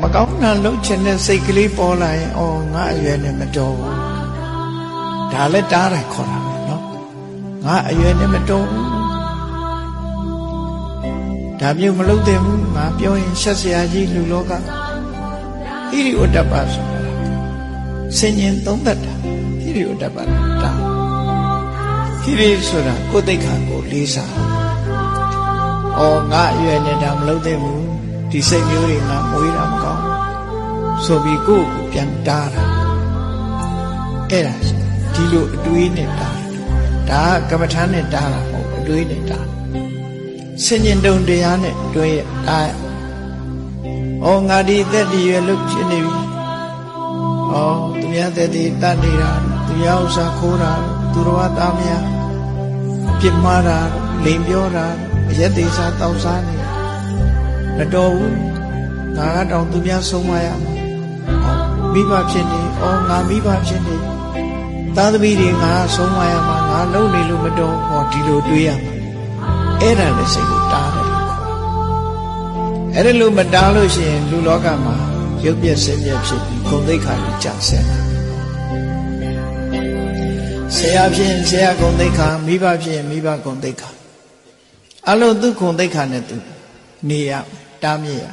မကောင်းတာလုပ်ချင်တဲ့စိတ်ကလေးပေါ်လာရင်အော်ငါအရွယ်နဲ့မတော်ဘူးဒါလည်းတားတာခေါ်တာပဲနော်ငါအရွယ်နဲ့မတော်ဘူးဒါမျိုးမလုပ်သင့်ဘူးငါပြောရင်ဆက်စရာကြီးလူလောကဟိရိဥဒ္ဒပဆိုတာဆင်ញင်သုံးသက်တာဟိရိဥဒ္ဒပတာဟိရိဆိုတာကိုယ်သိက္ခာကိုလေးစားအော်ငါအရွယ်နဲ့ဒါမလုပ်သင့်ဘူးဒီစိတ်မျိုးတွေငါမွေးတာမကောင်းဆိုပြီးကိုယ့်ကိုပြန်တားတာအဲ့ဒါဒီလိုအတွေးနဲ့တားဒါကကမ္မထာနဲ့တားတာမဟုတ်အတွေးနဲ့တားဆင်ញင်တုံတရားနဲ့တွေးတားဩငါဒီသက်တည်ရွယ်လို့ဖြစ်နေပြီဩသူများသက်တည်တတ်နေတာသူများဥစ္စာခိုးတာသူတော်ဘာသားများပြစ်မှားတာလိန်ပြောတာအရက်သေးစားတောက်စားနေတာမတော်ဘူးငါကတော့သူများဆုံးမရမှာမိဘဖြစ်နေဩငါမိဘဖြစ်နေသားသမီးတွေငါဆုံးမရမှာငါလုံနေလို့မတော်ဟောဒီလိုတွေးရမှာအဲ့ဒါလည်းစိတ်ကိုတားတယ်လို့ခေါ်အဲ့ဒါလို့မတားလို့ရှိရင်လူလောကမှာရုပ်ပြက်ဆင်းရဲဖြစ်ပြီးဂုဏ်သိက္ခာကြီးကျဆင်းတယ်ဆရာဖြစ်ရင်ဆရာဂုဏ်သိက္ခာမိဘဖြစ်ရင်မိဘဂုဏ်သိက္ခာအလုံးသူဂုဏ်သိက္ခာနဲ့သူနေရတားမြစ်ရ